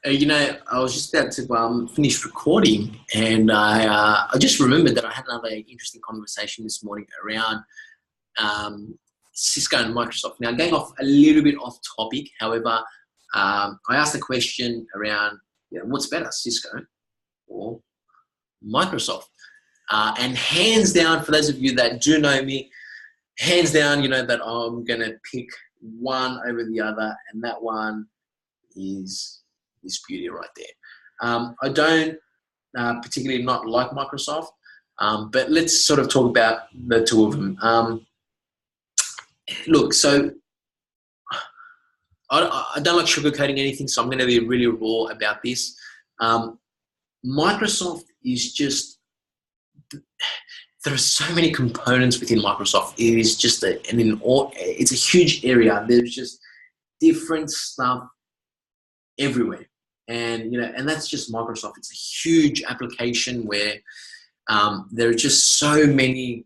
I was just about to finish recording, and I just remembered that I had another interesting conversation this morning around um, Cisco and Microsoft. Now, going off a little bit off topic, however, I asked a question around what's better, Cisco or Microsoft? And hands down, for those of you that do know me, hands down, you know that I'm going to pick one over the other, and that one is this beauty right there. I don't particularly not like Microsoft, but let's sort of talk about the two of them. Look, so I don't like sugarcoating anything, so I'm going to be really raw about this. Microsoft is just, there are so many components within Microsoft. It is just it's a huge area. There's just different stuff everywhere. And and that's just Microsoft. It's a huge application where there are just so many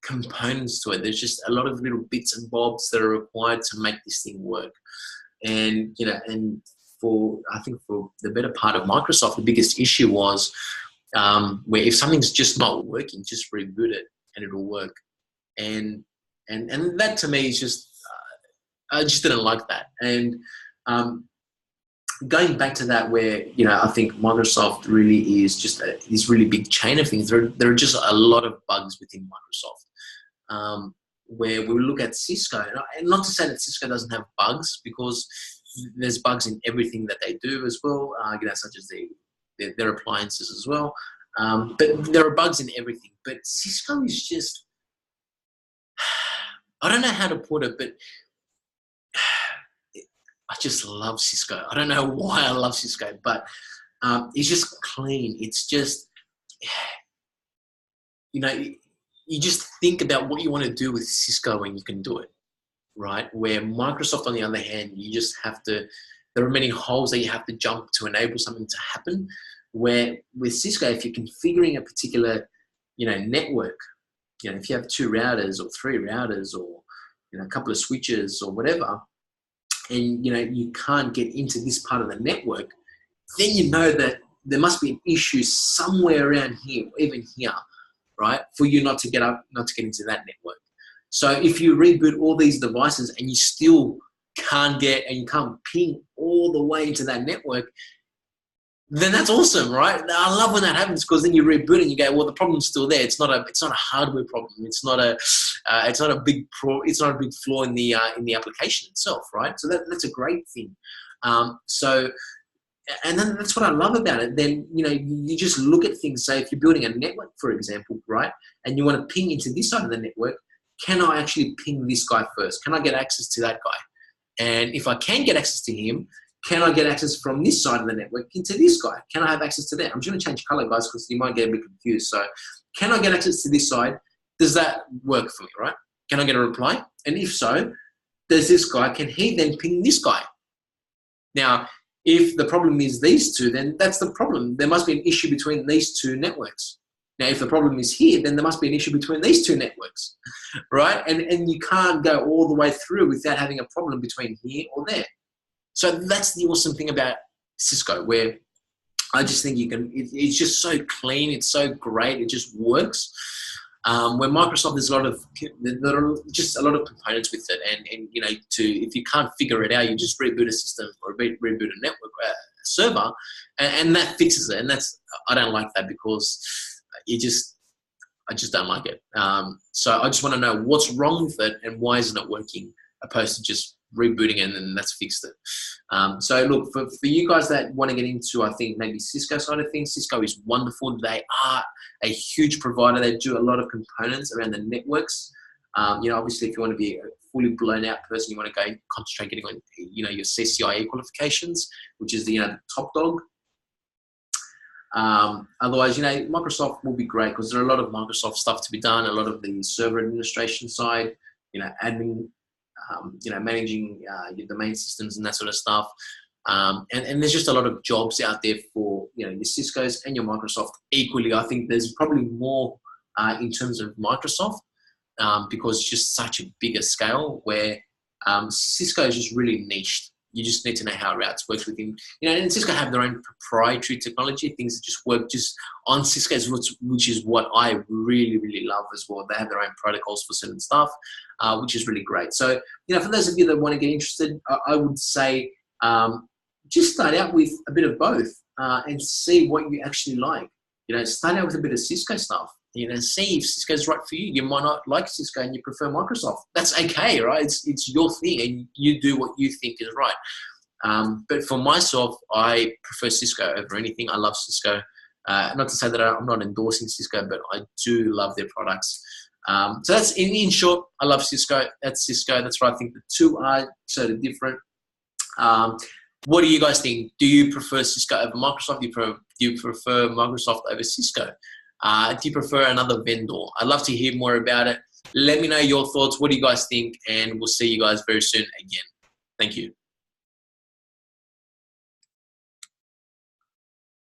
components to it. There's just a lot of little bits and bobs that are required to make this thing work. And and I think for the better part of Microsoft, the biggest issue was where if something's just not working, just reboot it and it'll work. And that to me is just I just didn't like that. And going back to that, where I think Microsoft really is just this really big chain of things. There are just a lot of bugs within Microsoft. Where we look at Cisco, and not to say that Cisco doesn't have bugs, because there's bugs in everything that they do as well. Such as their appliances as well. But there are bugs in everything. But Cisco is just, I don't know how to put it, but I just love Cisco. I don't know why I love Cisco, but it's just clean. It's just, you just think about what you want to do with Cisco and you can do it, right? Where Microsoft, on the other hand, you just have to, there are many holes that you have to jump to enable something to happen. Where with Cisco, if you're configuring a particular, network, if you have 2 routers or 3 routers or, a couple of switches or whatever, and you can't get into this part of the network, then you know that there must be an issue somewhere around here, even here, right, for you not to get into that network. So if you reboot all these devices and you still can't get, and you can't ping all the way into that network, then that's awesome, right? I love when that happens, because then you reboot and you go, well, the problem's still there. It's not a hardware problem. It's not a big flaw in the application itself, right? So that's a great thing. And then that's what I love about it. Then you just look at things. Say if you're building a network, for example, right, and you want to ping into this side of the network, can I actually ping this guy first? Can I get access to that guy? And if I can get access to him, can I get access from this side of the network into this guy? Can I have access to that? I'm just going to change color, guys, because you might get a bit confused. So can I get access to this side? Does that work for me, right? Can I get a reply? And if so, does this guy, can he then ping this guy? Now, if the problem is these two, then that's the problem. There must be an issue between these 2 networks. Now, if the problem is here, then there must be an issue between these 2 networks, right? And you can't go all the way through without having a problem between here or there. So that's the awesome thing about Cisco, where I just think it's just so clean, it's so great, it just works. Where Microsoft, there are just a lot of components with it, and if you can't figure it out, you just reboot a system or reboot a network server, and that fixes it. And I don't like that, because I just don't like it. So I just want to know what's wrong with it and why isn't it working, opposed to just rebooting it and then that's fixed it. So look, for you guys that want to get into, I think, maybe Cisco side of things, Cisco is wonderful. They are a huge provider. They do a lot of components around the networks. Obviously, if you want to be a fully blown out person, you want to go concentrate getting on, your CCIE qualifications, which is the top dog. Otherwise, Microsoft will be great, because there are a lot of Microsoft stuff to be done, a lot of the server administration side, admin, managing your domain systems and that sort of stuff. And there's just a lot of jobs out there for, your Cisco's and your Microsoft equally. I think there's probably more in terms of Microsoft, because it's just such a bigger scale, where Cisco is just really niched. You just need to know how routes works within, and Cisco have their own proprietary technology, things that just work just on Cisco's, which is what I really, really love as well. They have their own protocols for certain stuff, which is really great. So, for those of you that want to get interested, I would say just start out with a bit of both and see what you actually like. Start out with a bit of Cisco stuff. See if Cisco's right for you. You might not like Cisco and you prefer Microsoft. That's okay, right? It's your thing and you do what you think is right. But for myself, I prefer Cisco over anything. I love Cisco. Not to say that I'm not endorsing Cisco, but I do love their products. So that's in short, I love Cisco. That's Cisco. That's why I think the two are sort of different. What do you guys think? Do you prefer Cisco over Microsoft? Do you prefer Microsoft over Cisco? Do you prefer another vendor? I'd love to hear more about it. Let me know your thoughts. What do you guys think? And we'll see you guys very soon again. Thank you.